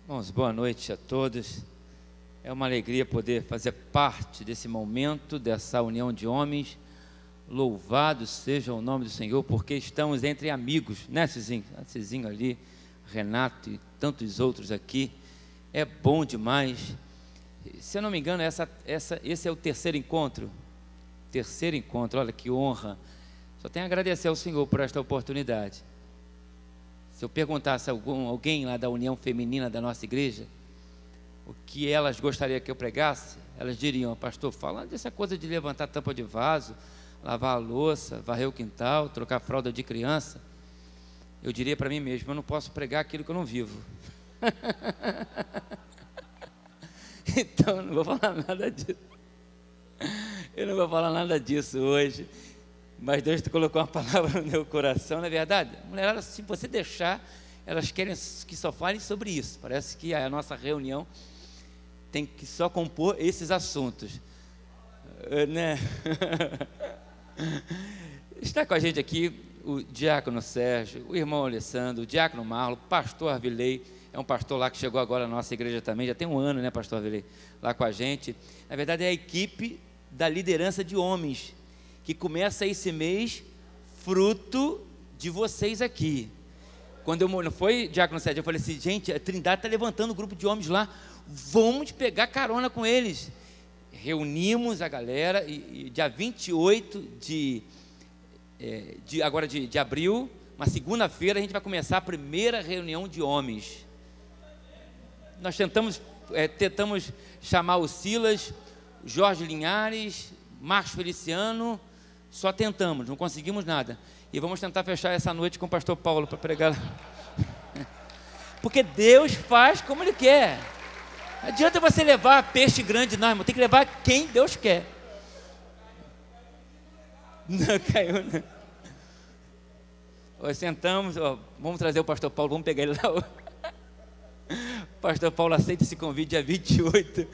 Irmãos, boa noite a todos. É uma alegria poder fazer parte desse momento, dessa união de homens. Louvado seja o nome do Senhor, porque estamos entre amigos, né, Cizinho? Cizinho ali, Renato e tantos outros aqui. É bom demais. Se eu não me engano, esse é o terceiro encontro. Terceiro encontro, olha que honra. Só tenho a agradecer ao Senhor por esta oportunidade. Se eu perguntasse a alguém lá da União Feminina da nossa igreja, o que elas gostariam que eu pregasse, elas diriam: pastor, falando dessa coisa de levantar tampa de vaso, lavar a louça, varrer o quintal, trocar fralda de criança, eu diria para mim mesmo: eu não posso pregar aquilo que eu não vivo. Então eu não vou falar nada disso. Eu não vou falar nada disso hoje. Mas Deus te colocou uma palavra no meu coração, não é verdade? Mulher, se você deixar, elas querem que só falem sobre isso. Parece que a nossa reunião tem que só compor esses assuntos, né? Está com a gente aqui o diácono Sérgio, o irmão Alessandro, o diácono Marlon, o pastor Arvilei, é um pastor lá que chegou agora na nossa igreja também, já tem um ano, né, pastor Arvilei, lá com a gente. Na verdade é a equipe da liderança de homens, que começa esse mês, fruto de vocês aqui. Quando eu não foi, diácono Sérgio, eu falei assim: gente, a Trindade está levantando um grupo de homens lá, vamos pegar carona com eles. Reunimos a galera e dia 28 de abril, uma segunda-feira, a gente vai começar a primeira reunião de homens. Nós tentamos chamar o Silas, Jorge Linhares, Marcos Feliciano, só tentamos, não conseguimos nada. E vamos tentar fechar essa noite com o pastor Paulo para pregar lá. Porque Deus faz como Ele quer. Não adianta você levar peixe grande, não, irmão. Tem que levar quem Deus quer. Não caiu, não. Nós sentamos, vamos trazer o pastor Paulo, vamos pegar ele lá. O pastor Paulo aceita esse convite dia 28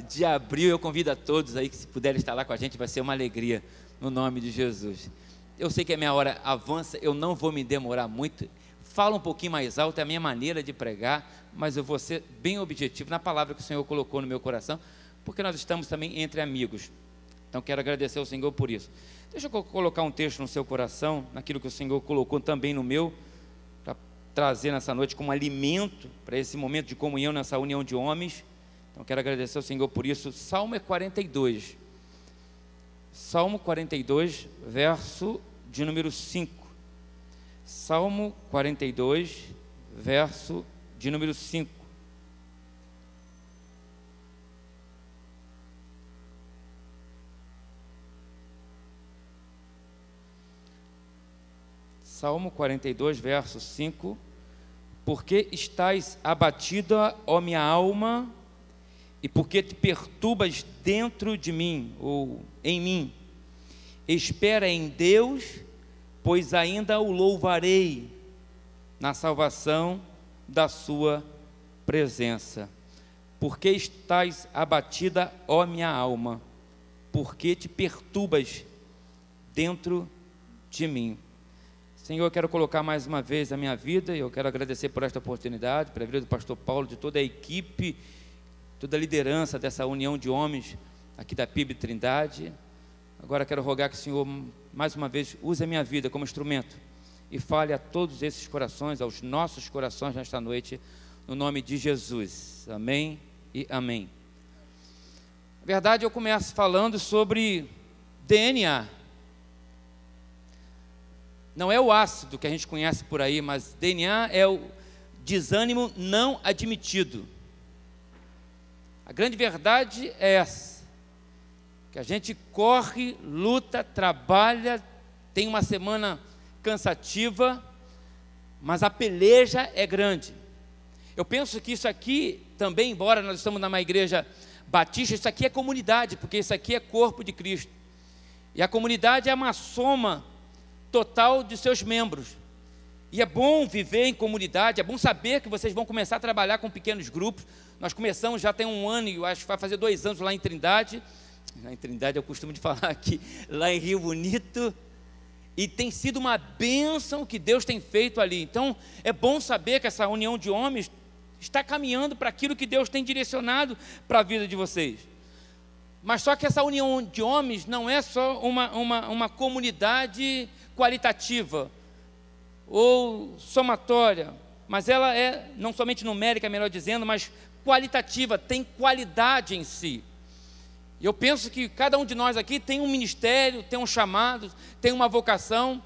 de abril. Eu convido a todos aí que, se puderem estar lá com a gente, vai ser uma alegria, no nome de Jesus. Eu sei que a minha hora avança, eu não vou me demorar muito. Fala um pouquinho mais alto, é a minha maneira de pregar, mas eu vou ser bem objetivo na palavra que o Senhor colocou no meu coração, porque nós estamos também entre amigos. Então quero agradecer ao Senhor por isso. Deixa eu colocar um texto no seu coração, naquilo que o Senhor colocou também no meu, para trazer nessa noite como alimento para esse momento de comunhão nessa união de homens. Então quero agradecer ao Senhor por isso. Salmo 42. Salmo 42, verso de número 5. Salmo 42, verso de número 5. Salmo 42, verso 5. Porque estás abatida, ó minha alma, e porque te perturbas dentro de mim, ou em mim, espera em Deus, pois ainda o louvarei na salvação da sua presença. Porque estás abatida, ó minha alma, porque te perturbas dentro de mim. Senhor, eu quero colocar mais uma vez a minha vida, e eu quero agradecer por esta oportunidade, pela vida do pastor Paulo, de toda a equipe, toda a liderança dessa união de homens aqui da PIB Trindade. Agora quero rogar que o Senhor, mais uma vez, use a minha vida como instrumento e fale a todos esses corações, aos nossos corações nesta noite, no nome de Jesus. Amém e amém. Na verdade, eu começo falando sobre DNA. Não é o ácido que a gente conhece por aí, mas DNA é o desânimo não admitido. A grande verdade é essa, que a gente corre, luta, trabalha, tem uma semana cansativa, mas a peleja é grande. Eu penso que isso aqui também, embora nós estamos numa igreja batista, isso aqui é comunidade, porque isso aqui é corpo de Cristo. E a comunidade é uma soma total de seus membros. E é bom viver em comunidade, é bom saber que vocês vão começar a trabalhar com pequenos grupos. Nós começamos já tem um ano, e eu acho que vai fazer 2 anos lá em Trindade. Lá em Trindade eu costumo de falar aqui, lá em Rio Bonito. E tem sido uma bênção que Deus tem feito ali. Então é bom saber que essa união de homens está caminhando para aquilo que Deus tem direcionado para a vida de vocês. Mas só que essa união de homens não é só uma comunidade qualitativa ou somatória, mas ela é não somente numérica, melhor dizendo, mas qualitativa, tem qualidade em si. E eu penso que cada um de nós aqui tem um ministério, tem um chamado, tem uma vocação,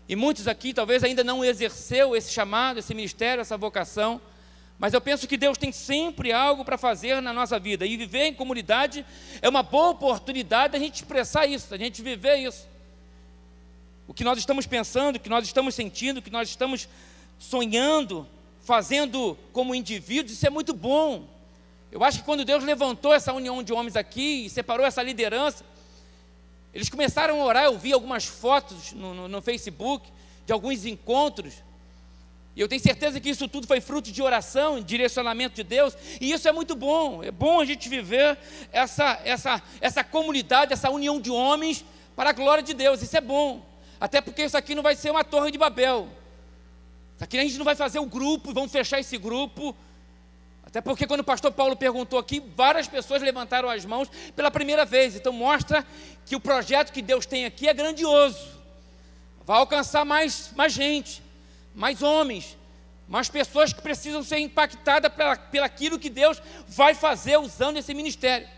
e muitos aqui talvez ainda não exerceu esse chamado, esse ministério, essa vocação, mas eu penso que Deus tem sempre algo para fazer na nossa vida, e viver em comunidade é uma boa oportunidade da gente expressar isso, da gente viver isso. O que nós estamos pensando, o que nós estamos sentindo, o que nós estamos sonhando, fazendo como indivíduos, isso é muito bom. Eu acho que quando Deus levantou essa união de homens aqui e separou essa liderança, eles começaram a orar. Eu vi algumas fotos no Facebook de alguns encontros, e eu tenho certeza que isso tudo foi fruto de oração, direcionamento de Deus, e isso é muito bom. É bom a gente viver essa comunidade, essa união de homens para a glória de Deus. Isso é bom, até porque isso aqui não vai ser uma torre de Babel. Aqui a gente não vai fazer um grupo, vamos fechar esse grupo. Até porque quando o pastor Paulo perguntou aqui, várias pessoas levantaram as mãos pela primeira vez. Então mostra que o projeto que Deus tem aqui é grandioso. Vai alcançar mais gente, mais homens, mais pessoas que precisam ser impactadas pelaquilo que Deus vai fazer usando esse ministério.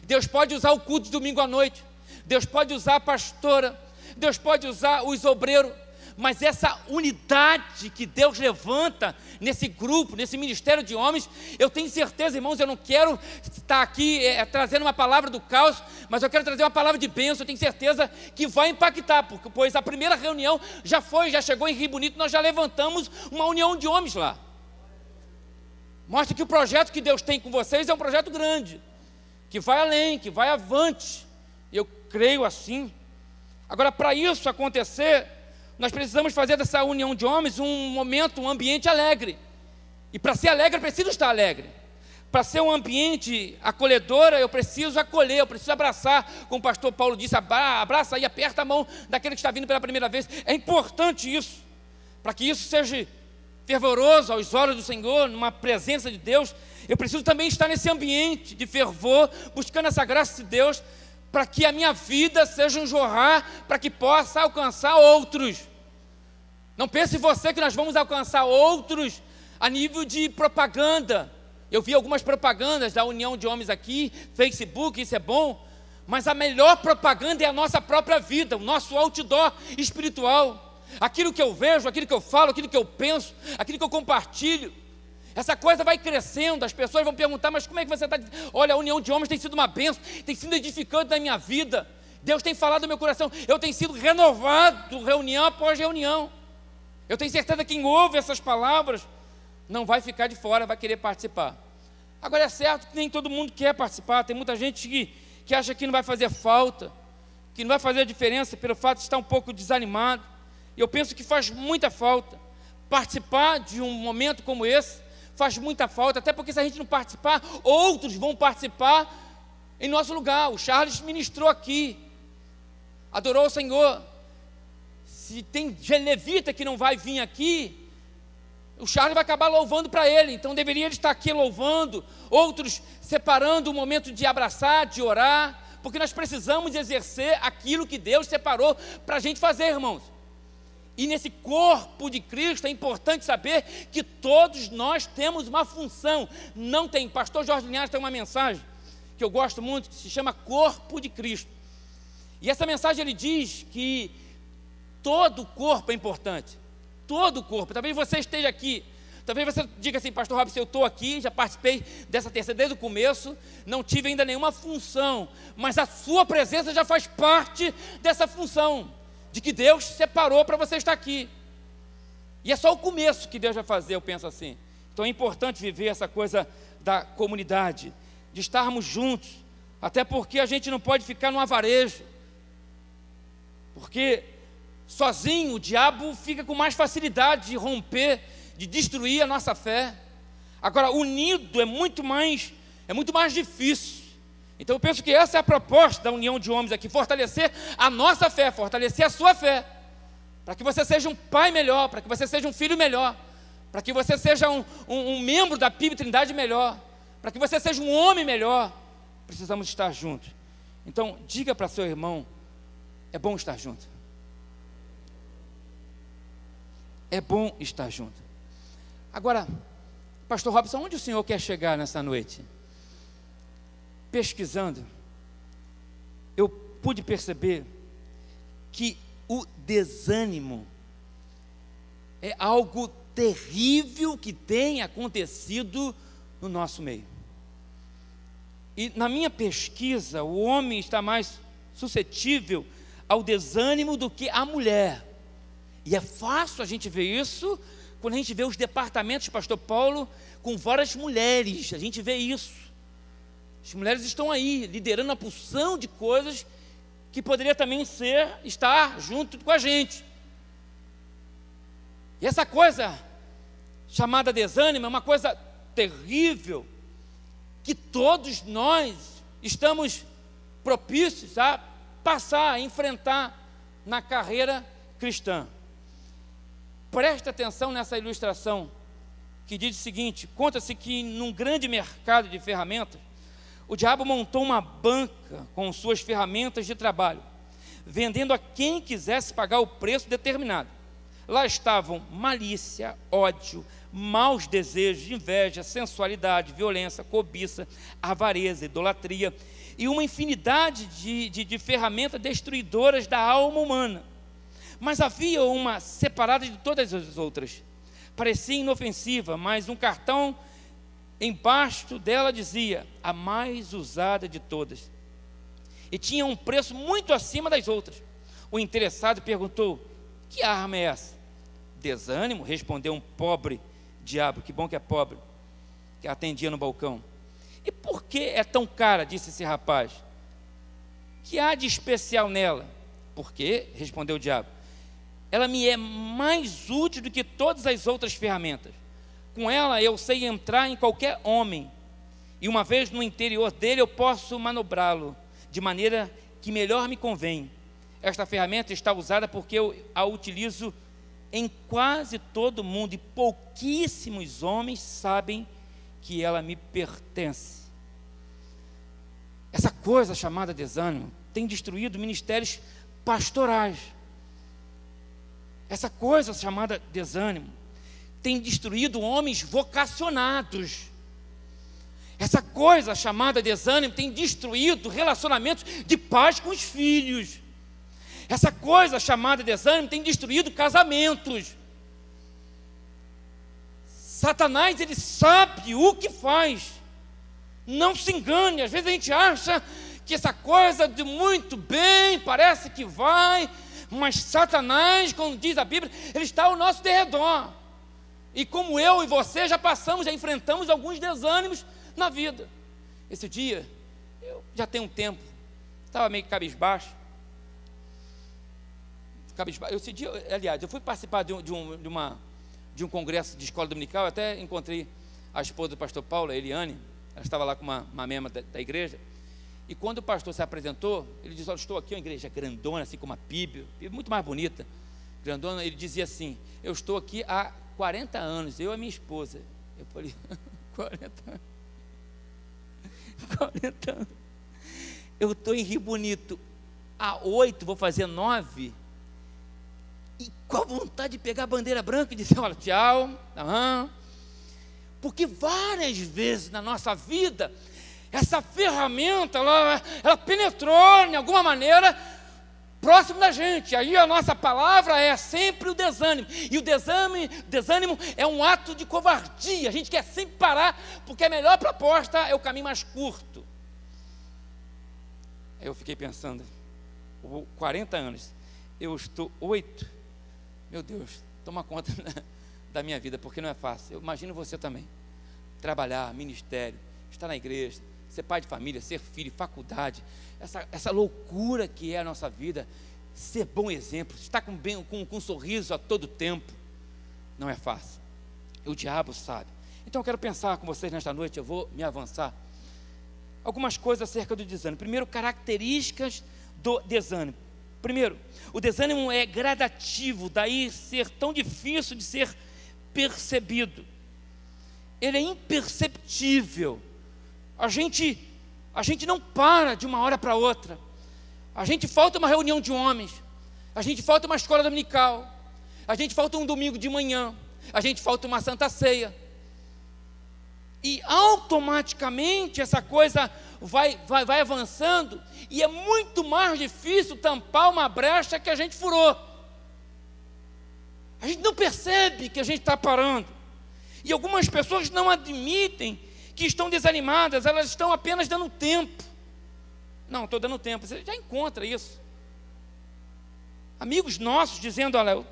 Deus pode usar o culto de domingo à noite, Deus pode usar a pastora, Deus pode usar os obreiros, mas essa unidade que Deus levanta nesse grupo, nesse ministério de homens, eu tenho certeza, irmãos, eu não quero estar aqui trazendo uma palavra do caos, mas eu quero trazer uma palavra de bênção. Eu tenho certeza que vai impactar, pois a primeira reunião já chegou em Rio Bonito, nós já levantamos uma união de homens lá. Mostra que o projeto que Deus tem com vocês é um projeto grande, que vai além, que vai avante. Eu creio assim. Agora, para isso acontecer, nós precisamos fazer dessa união de homens um momento, um ambiente alegre. E para ser alegre, eu preciso estar alegre. Para ser um ambiente acolhedor, eu preciso acolher, eu preciso abraçar. Como o pastor Paulo disse, abraça e aperta a mão daquele que está vindo pela primeira vez. É importante isso, para que isso seja fervoroso aos olhos do Senhor, numa presença de Deus. Eu preciso também estar nesse ambiente de fervor, buscando essa graça de Deus, para que a minha vida seja um jorrar, para que possa alcançar outros. Não pense você que nós vamos alcançar outros a nível de propaganda. Eu vi algumas propagandas da união de homens aqui, Facebook, isso é bom, mas a melhor propaganda é a nossa própria vida, o nosso outdoor espiritual. Aquilo que eu vejo, aquilo que eu falo, aquilo que eu penso, aquilo que eu compartilho. Essa coisa vai crescendo, as pessoas vão perguntar, mas como é que você está? Olha, a união de homens tem sido uma bênção, tem sido edificante na minha vida. Deus tem falado no meu coração, eu tenho sido renovado, reunião após reunião. Eu tenho certeza que quem ouve essas palavras não vai ficar de fora, vai querer participar. Agora é certo que nem todo mundo quer participar, tem muita gente que acha que não vai fazer falta, que não vai fazer a diferença pelo fato de estar um pouco desanimado. E eu penso que faz muita falta participar de um momento como esse. Faz muita falta, até porque se a gente não participar, outros vão participar em nosso lugar. O Charles ministrou aqui, adorou o Senhor. Se tem levita que não vai vir aqui, o Charles vai acabar louvando para ele. Então deveria ele estar aqui louvando, outros separando o momento de abraçar, de orar, porque nós precisamos exercer aquilo que Deus separou para a gente fazer, irmãos. E nesse corpo de Cristo é importante saber que todos nós temos uma função. Não tem, pastor Jorge Linhares tem uma mensagem que eu gosto muito, que se chama Corpo de Cristo. E essa mensagem ele diz que todo o corpo é importante. Todo o corpo. Talvez você esteja aqui, talvez você diga assim, pastor Robson, eu estou aqui, já participei dessa terceira desde o começo, não tive ainda nenhuma função, mas a sua presença já faz parte dessa função, de que Deus separou para você estar aqui. E é só o começo que Deus vai fazer, eu penso assim. Então é importante viver essa coisa da comunidade, de estarmos juntos, até porque a gente não pode ficar no avarejo, porque sozinho o diabo fica com mais facilidade de romper, de destruir a nossa fé. Agora, unido é muito mais difícil. Então eu penso que essa é a proposta da união de homens aqui, fortalecer a nossa fé, fortalecer a sua fé, para que você seja um pai melhor, para que você seja um filho melhor, para que você seja um membro da PIB Trindade melhor, para que você seja um homem melhor, precisamos estar juntos. Então, diga para seu irmão: é bom estar junto. É bom estar junto. Agora, pastor Robson, onde o senhor quer chegar nessa noite? Pesquisando, eu pude perceber que o desânimo é algo terrível que tem acontecido no nosso meio. E na minha pesquisa, o homem está mais suscetível ao desânimo do que a mulher. E é fácil a gente ver isso quando a gente vê os departamentos, pastor Paulo, com várias mulheres. A gente vê isso. As mulheres estão aí, liderando a porção de coisas que poderia também estar junto com a gente. E essa coisa chamada desânimo é uma coisa terrível, que todos nós estamos propícios a passar, a enfrentar na carreira cristã. Presta atenção nessa ilustração, que diz o seguinte: conta-se que num grande mercado de ferramentas, o diabo montou uma banca com suas ferramentas de trabalho, vendendo a quem quisesse pagar o preço determinado. Lá estavam malícia, ódio, maus desejos, inveja, sensualidade, violência, cobiça, avareza, idolatria e uma infinidade de ferramentas destruidoras da alma humana. Mas havia uma separada de todas as outras. Parecia inofensiva, mas um cartão embaixo dela dizia: a mais usada de todas. E tinha um preço muito acima das outras. O interessado perguntou: que arma é essa? Desânimo, respondeu um pobre diabo, que bom que é pobre, que atendia no balcão. E por que é tão cara? Disse esse rapaz. Que há de especial nela? Porque, respondeu o diabo, ela me é mais útil do que todas as outras ferramentas. Com ela eu sei entrar em qualquer homem, e uma vez no interior dele eu posso manobrá-lo de maneira que melhor me convém. Esta ferramenta está usada porque eu a utilizo em quase todo mundo, e pouquíssimos homens sabem que ela me pertence. Essa coisa chamada desânimo tem destruído ministérios pastorais. Essa coisa chamada desânimo tem destruído homens vocacionados. Essa coisa chamada desânimo tem destruído relacionamentos de pais com os filhos. Essa coisa chamada desânimo tem destruído casamentos. Satanás, ele sabe o que faz. Não se engane, às vezes a gente acha que essa coisa de muito bem, parece que vai, mas Satanás, como diz a Bíblia, ele está ao nosso derredor. E como eu e você já passamos, já enfrentamos alguns desânimos na vida. Esse dia, eu já tenho um tempo, estava meio cabisbaixo. Esse dia, aliás, eu fui participar de um congresso de escola dominical. Eu até encontrei a esposa do pastor Paulo, a Eliane. Ela estava lá com uma membro da igreja. E quando o pastor se apresentou, ele disse: olha, estou aqui, uma igreja grandona, assim como uma PIB muito mais bonita, grandona. Ele dizia assim: eu estou aqui há 40 anos, eu e a minha esposa. Eu falei: 40 anos? 40 anos. Eu estou em Rio Bonito há 8, vou fazer 9. E com a vontade de pegar a bandeira branca e dizer: olha, tchau. Porque várias vezes na nossa vida, essa ferramenta, ela penetrou de alguma maneira próximo da gente. Aí a nossa palavra é sempre o desânimo. E o desânimo é um ato de covardia. A gente quer sempre parar, porque a melhor proposta é o caminho mais curto. Aí eu fiquei pensando: 40 anos, eu estou 8. Meu Deus, toma conta da minha vida, porque não é fácil. Eu imagino você também. Trabalhar, ministério, estar na igreja, ser pai de família, ser filho, faculdade, essa loucura que é a nossa vida, ser bom exemplo, estar com um sorriso a todo tempo, não é fácil. E o diabo sabe. Então eu quero pensar com vocês nesta noite, eu vou me avançar. Algumas coisas acerca do desânimo. Primeiro, características do desânimo. Primeiro, o desânimo é gradativo, daí ser tão difícil de ser impercebido, ele é imperceptível. A gente não para de uma hora para outra. A gente falta uma reunião de homens, a gente falta uma escola dominical, a gente falta um domingo de manhã, a gente falta uma santa ceia. E automaticamente essa coisa vai avançando, e é muito mais difícil tampar uma brecha que a gente furou. A gente não percebe que a gente está parando. E algumas pessoas não admitem que estão desanimadas, elas estão apenas dando tempo. Não, estou dando tempo. Você já encontra isso. Amigos nossos dizendo: olha,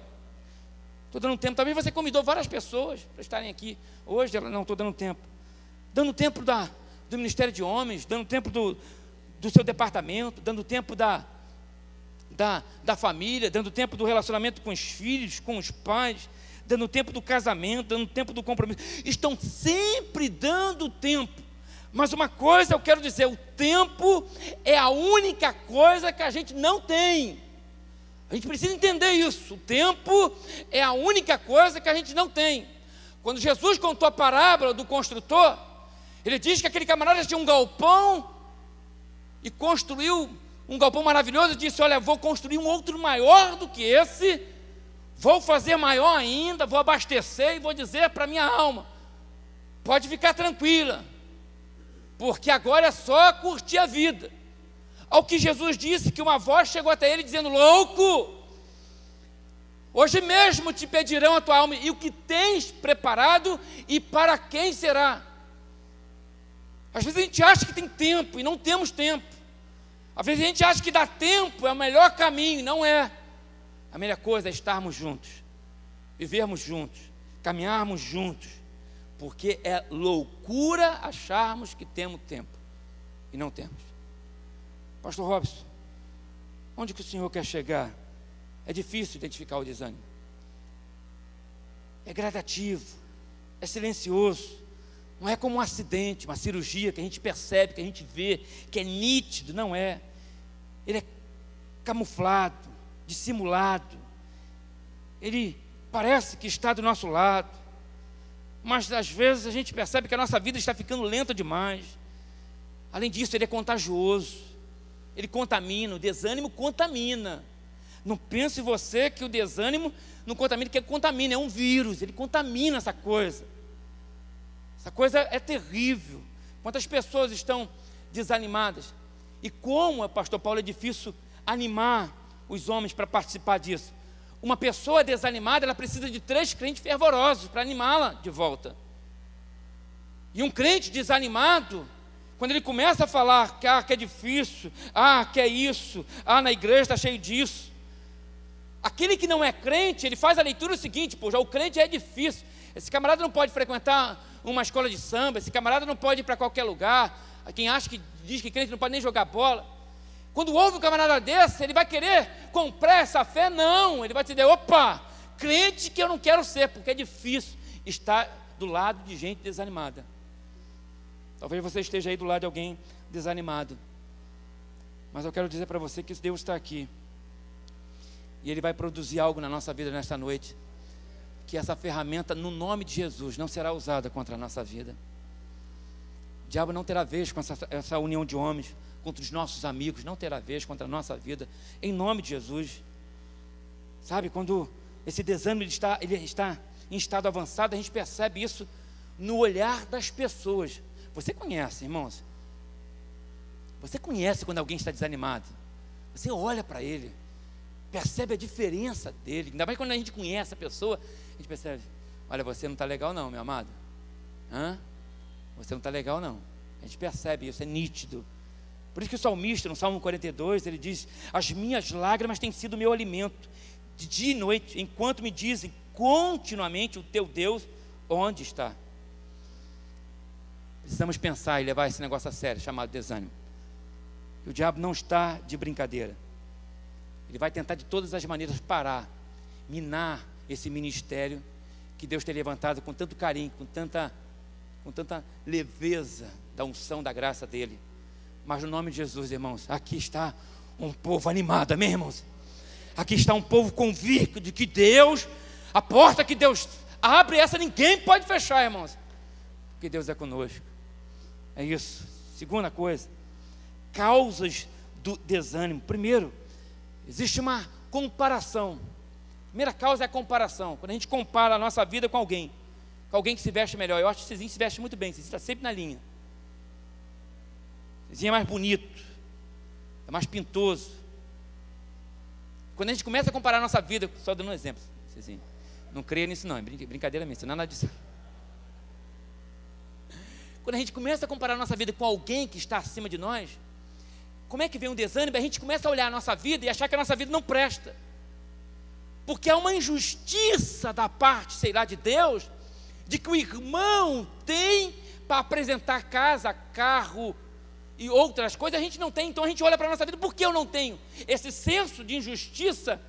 estou dando tempo. Talvez você convidou várias pessoas para estarem aqui hoje. Ela: não, estou dando tempo. Dando tempo do Ministério de Homens, dando tempo do seu departamento, dando tempo da família, dando tempo do relacionamento com os filhos, com os pais, dando tempo do casamento, dando tempo do compromisso. Estão sempre dando tempo. Mas uma coisa eu quero dizer: o tempo é a única coisa que a gente não tem. A gente precisa entender isso. O tempo é a única coisa que a gente não tem. Quando Jesus contou a parábola do construtor, ele diz que aquele camarada tinha um galpão e construiu um galpão maravilhoso e disse: olha, vou construir um outro maior do que esse, vou fazer maior ainda, vou abastecer e vou dizer para a minha alma: pode ficar tranquila, porque agora é só curtir a vida. Ao que Jesus disse que uma voz chegou até ele dizendo: louco, hoje mesmo te pedirão a tua alma, e o que tens preparado e para quem será? Às vezes a gente acha que tem tempo e não temos tempo. Às vezes a gente acha que dar tempo é o melhor caminho, e não é. A melhor coisa é estarmos juntos, vivermos juntos, caminharmos juntos, porque é loucura acharmos que temos tempo e não temos. Pastor Robson, onde que o senhor quer chegar? É difícil identificar o desânimo. É gradativo, é silencioso. Não é como um acidente, uma cirurgia que a gente percebe, que a gente vê, que é nítido. Não é. Ele é camuflado, dissimulado. Ele parece que está do nosso lado, mas às vezes a gente percebe que a nossa vida está ficando lenta demais. Além disso, ele é contagioso, ele contamina. O desânimo contamina. Não pense você que o desânimo não contamina, que ele contamina, é um vírus, ele contamina essa coisa. Essa coisa é terrível. Quantas pessoas estão desanimadas? E como, pastor Paulo, é difícil animar os homens para participar disso. Uma pessoa desanimada, ela precisa de 3 crentes fervorosos para animá-la de volta. E um crente desanimado, quando ele começa a falar que é difícil, que é isso, na igreja está cheio disso. Aquele que não é crente, ele faz a leitura seguinte: já o crente é difícil. Esse camarada não pode frequentar uma escola de samba, esse camarada não pode ir para qualquer lugar. Quem acha que diz que crente não pode nem jogar bola. Quando ouve um camarada desse, ele vai querer comprar essa fé? Não, ele vai dizer: opa, crente que eu não quero ser, porque é difícil estar do lado de gente desanimada. Talvez você esteja aí do lado de alguém desanimado, mas eu quero dizer para você que Deus está aqui, e Ele vai produzir algo na nossa vida nesta noite, que essa ferramenta, no nome de Jesus, não será usada contra a nossa vida. O diabo não terá vez com essa união de homens, contra os nossos amigos, não terá vez contra a nossa vida, em nome de Jesus. Sabe, quando esse desânimo ele está em estado avançado, a gente percebe isso no olhar das pessoas. Você conhece, irmãos? Você conhece quando alguém está desanimado? Você olha para ele, percebe a diferença dele. Ainda mais quando a gente conhece a pessoa, a gente percebe: olha, você não está legal não, meu amado. Você não está legal não. A gente percebe isso, é nítido. Por isso que o salmista, no Salmo 42, ele diz: as minhas lágrimas têm sido meu alimento, de dia e noite, enquanto me dizem continuamente: o teu Deus onde está? Precisamos pensar e levar esse negócio a sério, chamado desânimo. E o diabo não está de brincadeira. Ele vai tentar de todas as maneiras parar, minar esse ministério que Deus tem levantado com tanto carinho, com tanta leveza da unção, da graça dele. Mas no nome de Jesus, irmãos, aqui está um povo animado, amém, irmãos? Aqui está um povo convicto de que Deus, a porta que Deus abre essa, ninguém pode fechar, irmãos, porque Deus é conosco. É isso. Segunda coisa, causas do desânimo. Primeiro, existe uma comparação. A primeira causa é a comparação. Quando a gente compara a nossa vida com alguém que se veste melhor. Eu acho que o Cezinho se veste muito bem, o Cezinho está sempre na linha. O Cezinho é mais bonito, é mais pintoso. Quando a gente começa a comparar a nossa vida, só dando um exemplo, Cezinho, não creia nisso não, é brincadeira minha, não é nada disso. Quando a gente começa a comparar a nossa vida com alguém que está acima de nós, como é que vem um desânimo? A gente começa a olhar a nossa vida e achar que a nossa vida não presta, porque há uma injustiça da parte, sei lá, de Deus, de que o irmão tem para apresentar casa, carro e outras coisas, a gente não tem. Então a gente olha para a nossa vida, por que eu não tenho? Esse senso de injustiça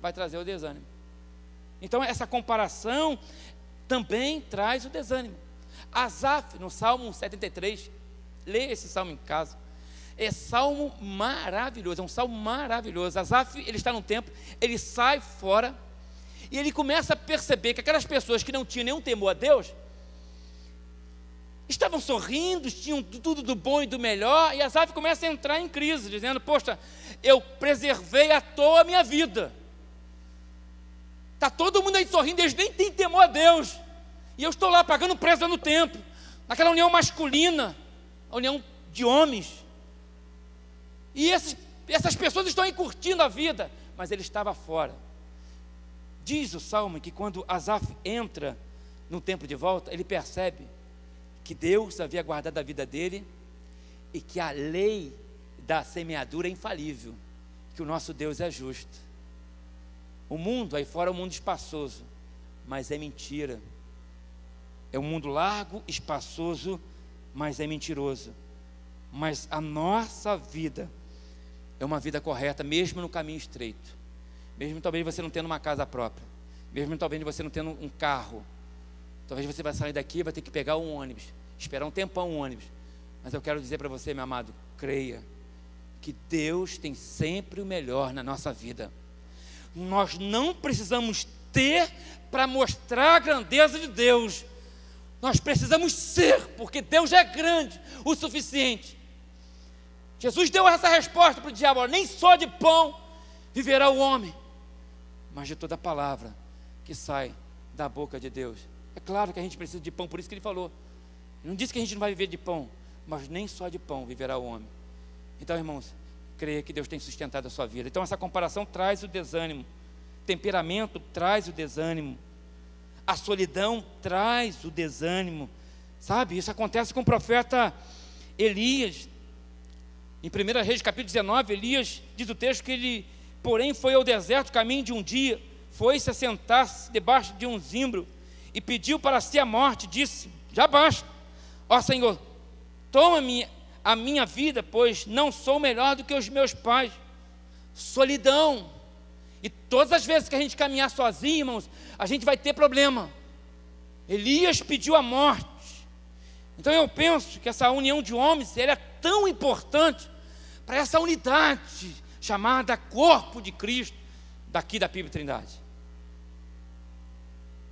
vai trazer o desânimo. Então essa comparação também traz o desânimo. Asaf, no Salmo 73, leia esse salmo em casa, é salmo maravilhoso, é um salmo maravilhoso. Asaf, ele está no templo, ele sai fora, e ele começa a perceber que aquelas pessoas que não tinham nenhum temor a Deus, estavam sorrindo, tinham tudo do bom e do melhor, e Asaf começa a entrar em crise, dizendo, poxa, eu preservei à toa a minha vida, está todo mundo aí sorrindo, eles nem têm temor a Deus, e eu estou lá pagando preço no templo, naquela união masculina, a união de homens, e essas pessoas estão aí curtindo a vida, mas ele estava fora. Diz o Salmo que quando Asaf entra no templo de volta, ele percebe que Deus havia guardado a vida dele e que a lei da semeadura é infalível, que o nosso Deus é justo. O mundo aí fora é um mundo espaçoso, mas é mentira. É um mundo largo, espaçoso, mas é mentiroso. Mas a nossa vida é uma vida correta, mesmo no caminho estreito. Mesmo talvez você não tendo uma casa própria, mesmo talvez você não tendo um carro, talvez você vai sair daqui e vai ter que pegar um ônibus, esperar um tempão um ônibus, mas eu quero dizer para você, meu amado, creia, que Deus tem sempre o melhor na nossa vida. Nós não precisamos ter para mostrar a grandeza de Deus, nós precisamos ser, porque Deus é grande o suficiente. Jesus deu essa resposta para o diabo, nem só de pão viverá o homem, mas de toda a palavra que sai da boca de Deus. É claro que a gente precisa de pão, por isso que ele falou. Ele não disse que a gente não vai viver de pão, mas nem só de pão viverá o homem. Então, irmãos, creia que Deus tem sustentado a sua vida. Então essa comparação traz o desânimo, o temperamento traz o desânimo, a solidão traz o desânimo, sabe? Isso acontece com o profeta Elias. Em 1 Reis capítulo 19, Elias diz o texto que ele, porém, foi ao deserto caminho de um dia, foi-se assentar-se debaixo de um zimbro e pediu para si a morte, disse, já basta, ó Senhor, toma-me a minha vida, pois não sou melhor do que os meus pais. Solidão. E todas as vezes que a gente caminhar sozinho, irmãos, a gente vai ter problema. Elias pediu a morte. Então eu penso que essa união de homens, ela é tão importante para essa unidade chamada corpo de Cristo, daqui da PIB Trindade.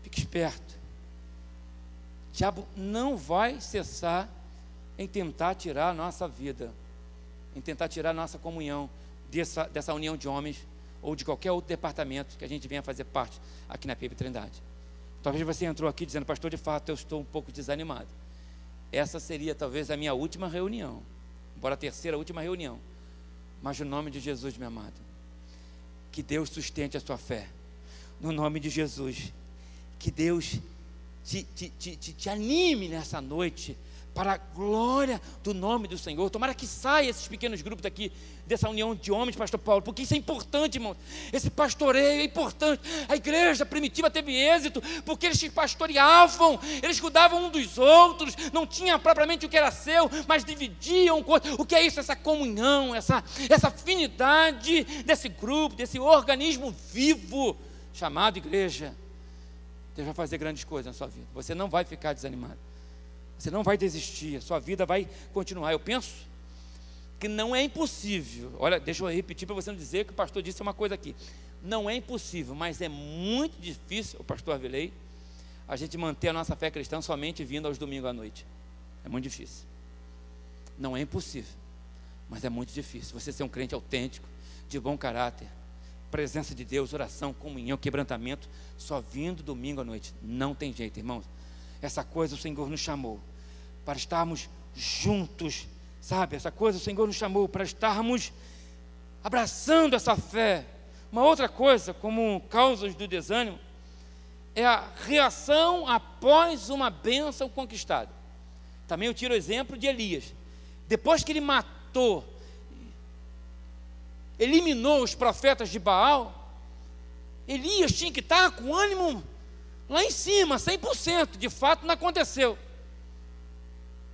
Fique esperto. O diabo não vai cessar em tentar tirar a nossa vida, em tentar tirar a nossa comunhão dessa união de homens, ou de qualquer outro departamento que a gente venha fazer parte aqui na PIB Trindade. Talvez você entrou aqui dizendo, pastor, de fato eu estou um pouco desanimado. Essa seria talvez a minha última reunião, embora a terceira última reunião, mas no nome de Jesus, meu amado, que Deus sustente a sua fé, no nome de Jesus, que Deus te anime nessa noite, para a glória do nome do Senhor. Tomara que saia esses pequenos grupos daqui, dessa união de homens, pastor Paulo, porque isso é importante, irmão. Esse pastoreio é importante. A igreja primitiva teve êxito, porque eles se pastoreavam, eles cuidavam um dos outros, não tinha propriamente o que era seu, mas dividiam o que é isso, essa comunhão, essa afinidade desse grupo, desse organismo vivo, chamado igreja. Deus vai fazer grandes coisas na sua vida, você não vai ficar desanimado. Você não vai desistir, a sua vida vai continuar. Eu penso que não é impossível. Olha, deixa eu repetir para você não dizer que o pastor disse uma coisa aqui. Não é impossível, mas é muito difícil, o pastor Avilei, a gente manter a nossa fé cristã somente vindo aos domingos à noite. É muito difícil. Não é impossível, mas é muito difícil. Você ser um crente autêntico, de bom caráter, presença de Deus, oração, comunhão, quebrantamento, só vindo domingo à noite. Não tem jeito, irmãos. Essa coisa o Senhor nos chamou para estarmos juntos, sabe? Essa coisa o Senhor nos chamou para estarmos abraçando essa fé. Uma outra coisa, como causas do desânimo, é a reação após uma bênção conquistada. Também eu tiro o exemplo de Elias. Depois que ele matou, eliminou os profetas de Baal, Elias tinha que estar com ânimo lá em cima, 100%. De fato não aconteceu.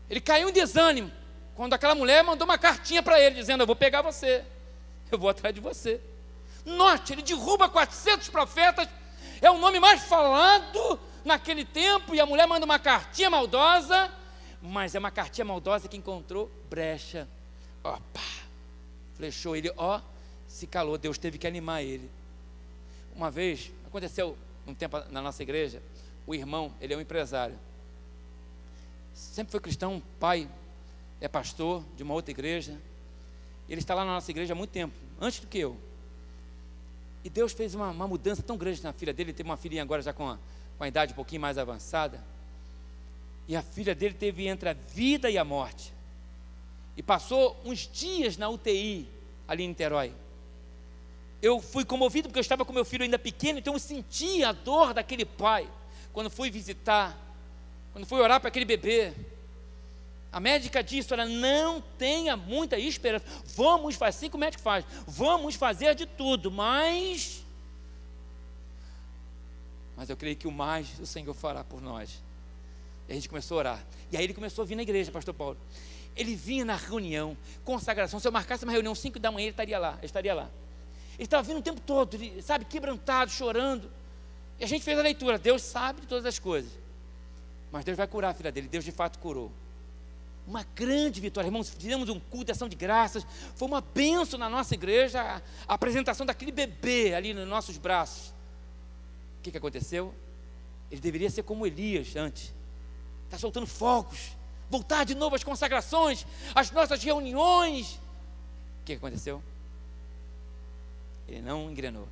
Ele caiu em desânimo quando aquela mulher mandou uma cartinha para ele, dizendo: eu vou pegar você, eu vou atrás de você. Note, ele derruba 400 profetas, é o nome mais falado naquele tempo, e a mulher manda uma cartinha maldosa, mas é uma cartinha maldosa que encontrou brecha. Opa, flechou ele, se calou. Deus teve que animar ele. Uma vez, aconteceu um tempo na nossa igreja, o irmão, ele é um empresário, sempre foi cristão, pai é pastor de uma outra igreja, ele está lá na nossa igreja há muito tempo, antes do que eu. E Deus fez uma mudança tão grande na filha dele. Ele teve uma filhinha agora já com a idade um pouquinho mais avançada, e a filha dele teve entre a vida e a morte, e passou uns dias na UTI ali em Niterói. Eu fui comovido porque eu estava com meu filho ainda pequeno, então eu sentia a dor daquele pai quando fui visitar, quando fui orar para aquele bebê. A médica disse: olha, não tenha muita esperança, vamos fazer, assim que o médico faz, vamos fazer de tudo, mas eu creio que o mais o Senhor fará por nós. E a gente começou a orar, e aí ele começou a vir na igreja, pastor Paulo. Ele vinha na reunião, consagração. Se eu marcasse uma reunião 5 da manhã, ele estaria lá, ele estava vindo o tempo todo, ele, sabe, quebrantado, chorando. E a gente fez a leitura. Deus sabe de todas as coisas, mas Deus vai curar a filha dele. Deus de fato curou. Uma grande vitória, irmãos. Fizemos um culto de ação de graças, foi uma bênção na nossa igreja, a apresentação daquele bebê ali nos nossos braços. O que aconteceu? Ele deveria ser como Elias antes, está soltando fogos, voltar de novo às consagrações, às nossas reuniões. O que aconteceu? Ele não engrenou,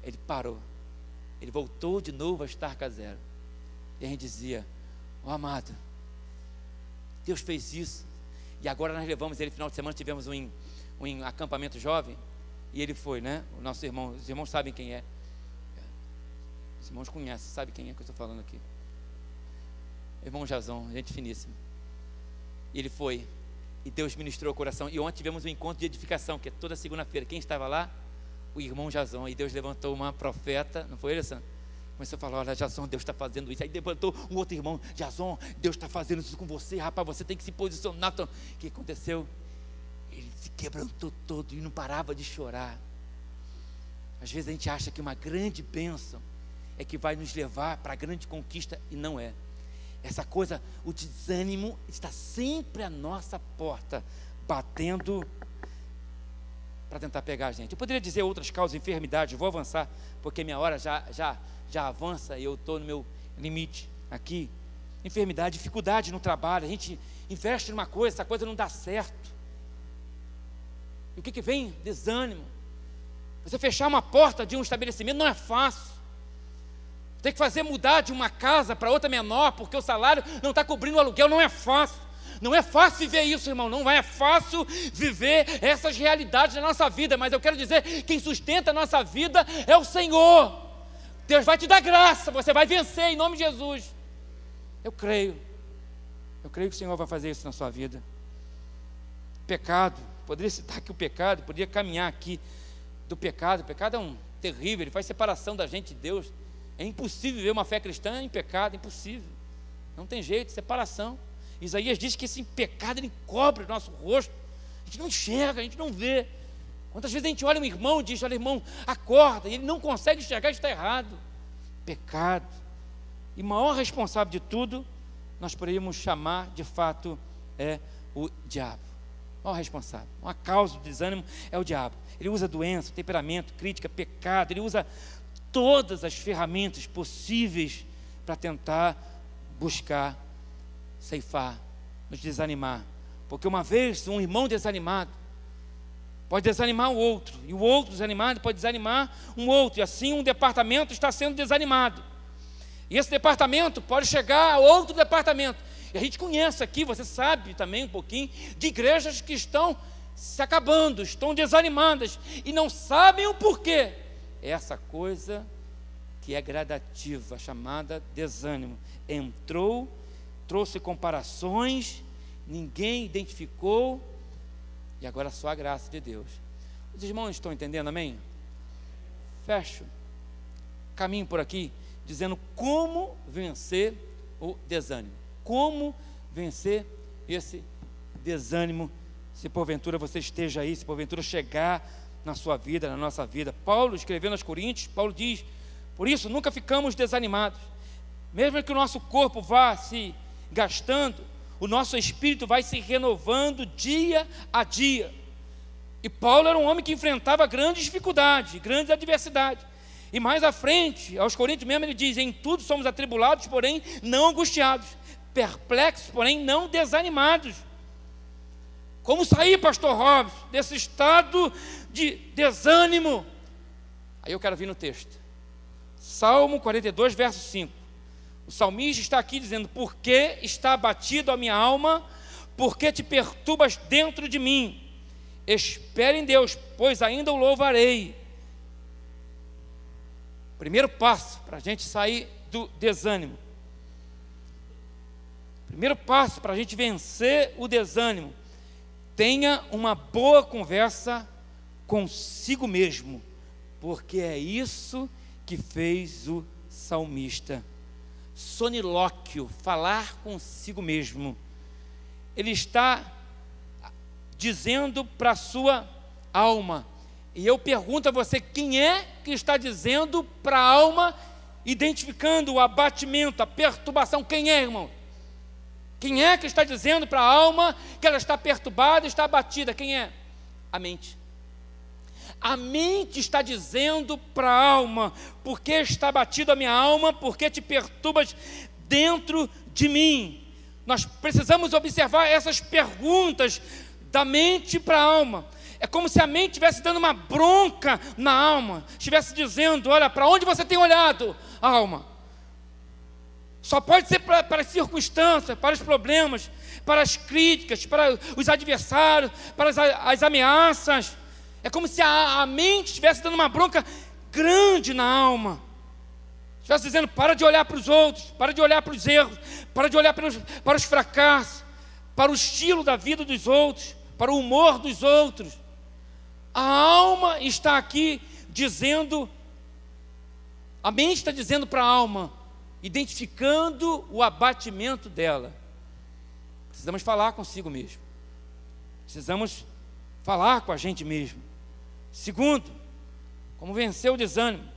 ele parou, ele voltou de novo a estaca zero. E a gente dizia: amado, Deus fez isso. E agora nós levamos ele, final de semana tivemos um acampamento jovem, e ele foi, né? O nosso irmão, os irmãos sabem quem é, os irmãos conhecem, sabem quem é que eu estou falando aqui. Irmão Jason, gente finíssima. E ele foi, e Deus ministrou o coração. E ontem tivemos um encontro de edificação, que é toda segunda-feira. Quem estava lá? O irmão Jason. E Deus levantou uma profeta, não foi ele, Sam? Começou a falar: olha, Jason, Deus está fazendo isso. Aí levantou um outro irmão: Jason, Deus está fazendo isso com você, rapaz, você tem que se posicionar. Então, o que aconteceu? Ele se quebrantou todo e não parava de chorar. Às vezes a gente acha que uma grande bênção é que vai nos levar para a grande conquista, e não é. Essa coisa, o desânimo está sempre à nossa porta, batendo para tentar pegar a gente. Eu poderia dizer outras causas, enfermidade, vou avançar, porque minha hora já avança e eu estou no meu limite aqui. Enfermidade, dificuldade no trabalho, a gente investe numa coisa, essa coisa não dá certo. E o que vem? Desânimo. Você fechar uma porta de um estabelecimento não é fácil. Tem que fazer mudar de uma casa para outra menor, porque o salário não está cobrindo o aluguel, não é fácil. Não é fácil viver isso, irmão, não é fácil viver essas realidades da nossa vida, mas eu quero dizer, quem sustenta a nossa vida é o Senhor. Deus vai te dar graça, você vai vencer em nome de Jesus. Eu creio que o Senhor vai fazer isso na sua vida. Pecado, poderia citar aqui o pecado, poderia caminhar aqui do pecado. O pecado é terrível, ele faz separação da gente de Deus. É impossível viver uma fé cristã em pecado, impossível, não tem jeito, separação. Isaías diz que esse pecado, ele encobre o nosso rosto, a gente não enxerga, a gente não vê. Quantas vezes a gente olha um irmão e diz: olha, irmão, acorda, e ele não consegue enxergar, está errado. Pecado. E maior responsável de tudo, nós poderíamos chamar, de fato, é o diabo. Maior responsável, uma causa do desânimo é o diabo. Ele usa doença, temperamento, crítica, pecado, ele usa todas as ferramentas possíveis para tentar buscar, ceifar, nos desanimar. Porque uma vez um irmão desanimado pode desanimar o outro, e o outro desanimado pode desanimar um outro, e assim um departamento está sendo desanimado. E esse departamento pode chegar a outro departamento. E a gente conhece aqui, você sabe também um pouquinho, de igrejas que estão se acabando, estão desanimadas, e não sabem o porquê. É essa coisa que é gradativa, chamada desânimo. Entrou, trouxe comparações, ninguém identificou, e agora só a graça de Deus. Os irmãos estão entendendo, amém? Fecho, caminho por aqui, dizendo como vencer o desânimo. Como vencer esse desânimo, se porventura você esteja aí, se porventura chegar na sua vida, na nossa vida. Paulo, escrevendo aos Coríntios, Paulo diz: por isso nunca ficamos desanimados, mesmo que o nosso corpo vá se gastando, o nosso espírito vai se renovando dia a dia. E Paulo era um homem que enfrentava grandes dificuldades, grandes adversidades. E mais à frente, aos Coríntios mesmo, ele diz: em tudo somos atribulados, porém não angustiados, perplexos, porém não desanimados. Como sair, pastor Robson, desse estado de desânimo? Aí eu quero vir no texto, Salmo 42, verso 5. O salmista está aqui dizendo: por que está abatido a minha alma? Por que te perturbas dentro de mim? Espere em Deus, pois ainda o louvarei. Primeiro passo para a gente sair do desânimo, primeiro passo para a gente vencer o desânimo: tenha uma boa conversa consigo mesmo, porque é isso que fez o salmista. Sonilóquio, falar consigo mesmo. Ele está dizendo para a sua alma. E eu pergunto a você: quem é que está dizendo para a alma, identificando o abatimento, a perturbação? Quem é, irmão? Quem é que está dizendo para a alma que ela está perturbada, está abatida? Quem é? A mente. A mente está dizendo para a alma: por que está abatida a minha alma? Por que te perturbas dentro de mim? Nós precisamos observar essas perguntas da mente para a alma. É como se a mente estivesse dando uma bronca na alma, estivesse dizendo: olha, para onde você tem olhado, alma? Só pode ser para as circunstâncias, para os problemas, para as críticas, para os adversários, para as ameaças. É como se a mente estivesse dando uma bronca grande na alma, estivesse dizendo: para de olhar para os outros, para de olhar para os erros, para de olhar para os fracassos, para o estilo da vida dos outros, para o humor dos outros. A alma está aqui dizendo, a mente está dizendo para a alma, identificando o abatimento dela. Precisamos falar consigo mesmo, precisamos falar com a gente mesmo. Segundo, como vencer o desânimo?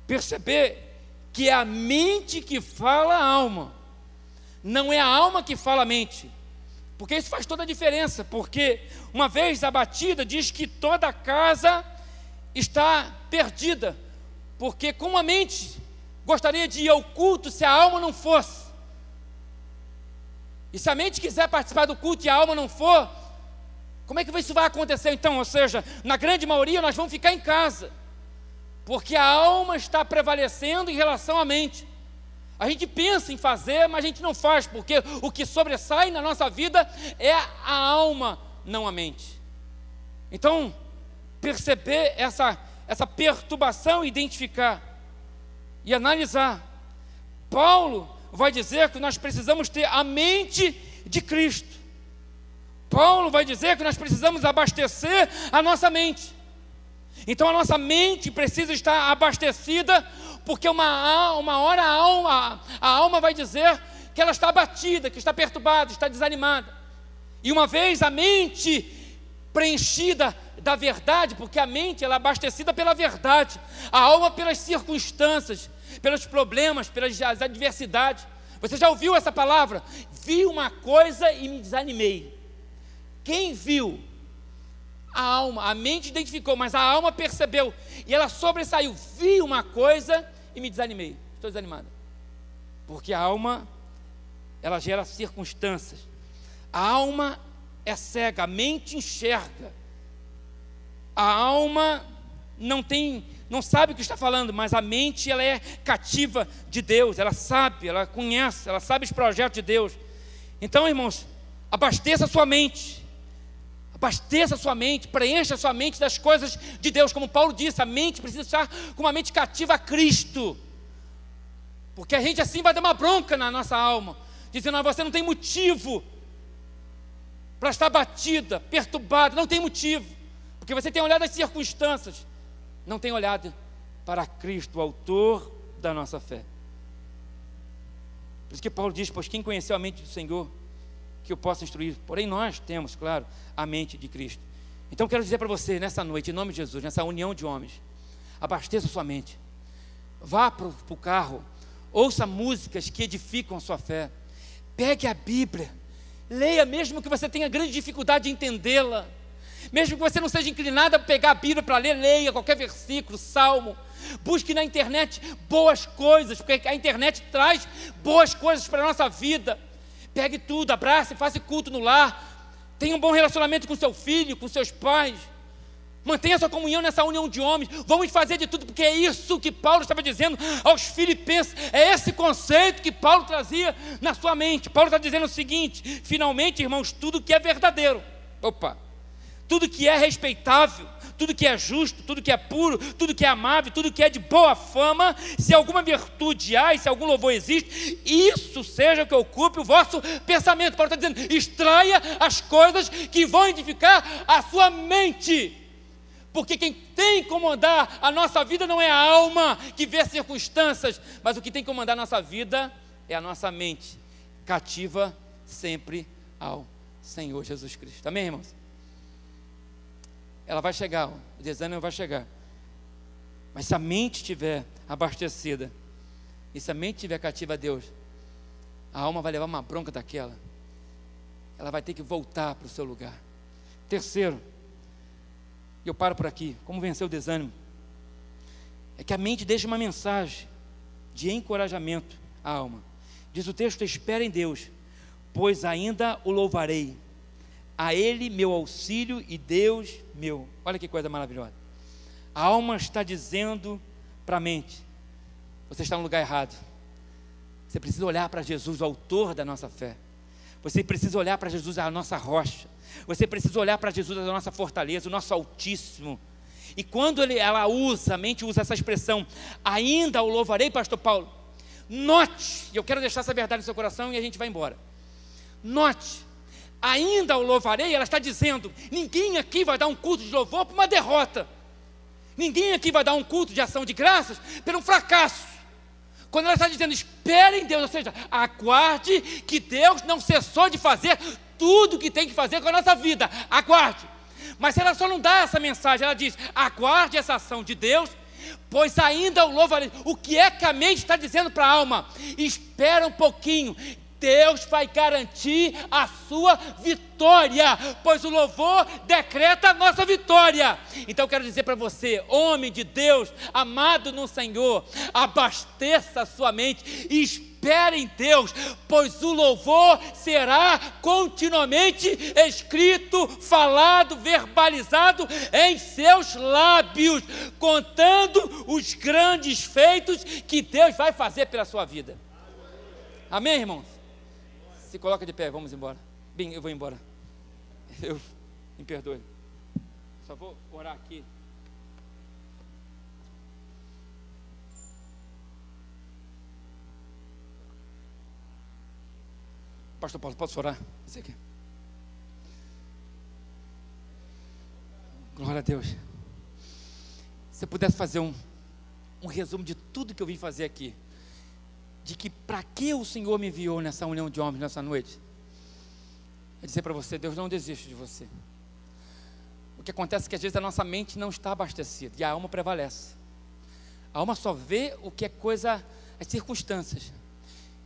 Perceber que é a mente que fala a alma, não é a alma que fala a mente. Porque isso faz toda a diferença. Porque uma vez abatida, diz que toda a casa está perdida. Porque como a mente gostaria de ir ao culto se a alma não fosse, e se a mente quiser participar do culto e a alma não for, como é que isso vai acontecer então? Ou seja, na grande maioria nós vamos ficar em casa, porque a alma está prevalecendo em relação à mente. A gente pensa em fazer, mas a gente não faz, porque o que sobressai na nossa vida é a alma, não a mente. Então, perceber essa perturbação, identificar e analisar. Paulo vai dizer que nós precisamos ter a mente de Cristo. Paulo vai dizer que nós precisamos abastecer a nossa mente. Então a nossa mente precisa estar abastecida, porque uma hora a alma vai dizer que ela está abatida, que está perturbada, está desanimada. E uma vez a mente preenchida da verdade, porque a mente ela é abastecida pela verdade, a alma pelas circunstâncias, pelos problemas, pelas adversidades. Você já ouviu essa palavra? Vi uma coisa e me desanimei. Quem viu? A alma, a mente identificou, mas a alma percebeu, e ela sobressaiu. Vi uma coisa e me desanimei, estou desanimada. Porque a alma, ela gera circunstâncias. A alma é cega, a mente enxerga. A alma não sabe o que está falando, mas a mente, ela é cativa de Deus, ela sabe, ela conhece, ela sabe os projetos de Deus. Então, irmãos, abasteça a sua mente, preencha a sua mente das coisas de Deus. Como Paulo disse, a mente precisa estar com uma mente cativa a Cristo, porque a gente assim vai dar uma bronca na nossa alma, dizendo: você não tem motivo para estar batida, perturbada, não tem motivo, porque você tem olhado as circunstâncias, não tem olhado para Cristo, o autor da nossa fé. Por isso que Paulo diz: pois quem conheceu a mente do Senhor, que eu possa instruir. Porém nós temos, claro, a mente de Cristo. Então quero dizer para você, nessa noite, em nome de Jesus, nessa união de homens, abasteça sua mente, vá para o carro, ouça músicas que edificam a sua fé, pegue a Bíblia, leia, mesmo que você tenha grande dificuldade de entendê-la, mesmo que você não seja inclinado a pegar a Bíblia para ler, leia qualquer versículo, salmo. Busque na internet boas coisas, porque a internet traz boas coisas para a nossa vida. Pegue tudo, abrace, faça culto no lar, tenha um bom relacionamento com seu filho, com seus pais, mantenha sua comunhão nessa união de homens. Vamos fazer de tudo, porque é isso que Paulo estava dizendo aos filipenses, é esse conceito que Paulo trazia na sua mente. Paulo está dizendo o seguinte: finalmente, irmãos, tudo que é verdadeiro, tudo que é respeitável, tudo que é justo, tudo que é puro, tudo que é amável, tudo que é de boa fama, se alguma virtude há e se algum louvor existe, isso seja o que ocupe o vosso pensamento. Paulo está dizendo: extraia as coisas que vão edificar a sua mente, porque quem tem que comandar a nossa vida não é a alma que vê circunstâncias, mas o que tem que comandar a nossa vida é a nossa mente, cativa sempre ao Senhor Jesus Cristo. Amém, irmãos? Ela vai chegar, o desânimo vai chegar, mas se a mente estiver abastecida, e se a mente estiver cativa a Deus, a alma vai levar uma bronca daquela, ela vai ter que voltar para o seu lugar. Terceiro, e eu paro por aqui, como vencer o desânimo, é que a mente deixa uma mensagem de encorajamento à alma. Diz o texto: espera em Deus, pois ainda o louvarei, a Ele meu auxílio e Deus meu. Olha que coisa maravilhosa. A alma está dizendo para a mente: você está no lugar errado. Você precisa olhar para Jesus, o autor da nossa fé. Você precisa olhar para Jesus, a nossa rocha. Você precisa olhar para Jesus, a nossa fortaleza, o nosso Altíssimo. E quando a mente usa essa expressão, ainda o louvarei, pastor Paulo, note, e eu quero deixar essa verdade no seu coração e a gente vai embora. Note, ainda o louvarei, ela está dizendo: ninguém aqui vai dar um culto de louvor por uma derrota, ninguém aqui vai dar um culto de ação de graças por um fracasso. Quando ela está dizendo espere em Deus, ou seja, aguarde que Deus não cessou de fazer tudo o que tem que fazer com a nossa vida, aguarde. Mas ela só não dá essa mensagem, ela diz: aguarde essa ação de Deus, pois ainda o louvarei. O que é que a mente está dizendo para a alma? Espera um pouquinho, Deus vai garantir a sua vitória, pois o louvor decreta a nossa vitória. Então eu quero dizer para você, homem de Deus, amado no Senhor, abasteça a sua mente e espere em Deus, pois o louvor será continuamente escrito, falado, verbalizado em seus lábios, contando os grandes feitos que Deus vai fazer pela sua vida. Amém, irmãos? Se coloca de pé, vamos embora. Bem, eu vou embora. Me perdoe. Só vou orar aqui. Pastor Paulo, posso orar? Isso aqui. Glória a Deus. Se você pudesse fazer um resumo de tudo que eu vim fazer aqui, de que para que o Senhor me enviou nessa união de homens nessa noite, é dizer para você: Deus não desiste de você. O que acontece é que às vezes a nossa mente não está abastecida e a alma prevalece. A alma só vê o que é coisa, as circunstâncias.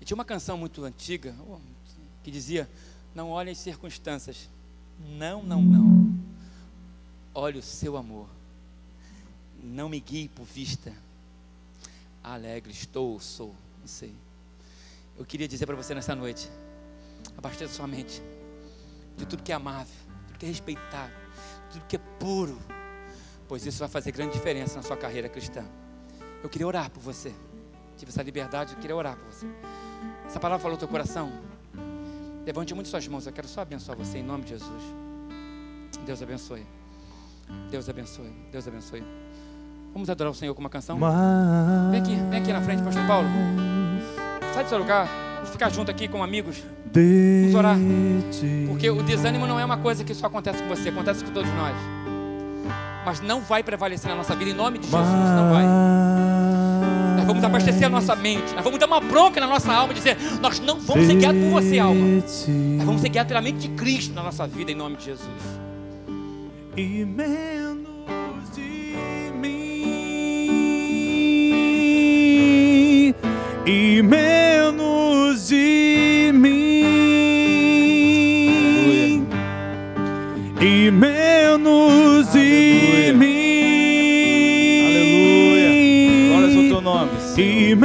E tinha uma canção muito antiga que dizia: não olhe as circunstâncias, não, olhe o seu amor, não me guie por vista, alegre estou, sou, não sei. Eu queria dizer para você nessa noite: abasteça sua mente de tudo que é amável, tudo que é respeitável, tudo que é puro, pois isso vai fazer grande diferença na sua carreira cristã. Eu queria orar por você. Tive essa liberdade, eu queria orar por você. Essa palavra falou no teu coração? Levante muito suas mãos, eu quero só abençoar você em nome de Jesus. Deus abençoe. Deus abençoe. Deus abençoe. Vamos adorar o Senhor com uma canção? Vem aqui na frente, pastor Paulo. Sai do seu lugar. Vamos ficar junto aqui com amigos. Vamos orar. Porque o desânimo não é uma coisa que só acontece com você, acontece com todos nós. Mas não vai prevalecer na nossa vida em nome de Jesus, não vai. Nós vamos abastecer a nossa mente, nós vamos dar uma bronca na nossa alma e dizer: nós não vamos ser guiados por você, alma. Nós vamos ser guiados pela mente de Cristo na nossa vida em nome de Jesus. E menos de mim, e menos de mim, e menos de mim. Aleluia. Glórias ao teu nome, Senhor. E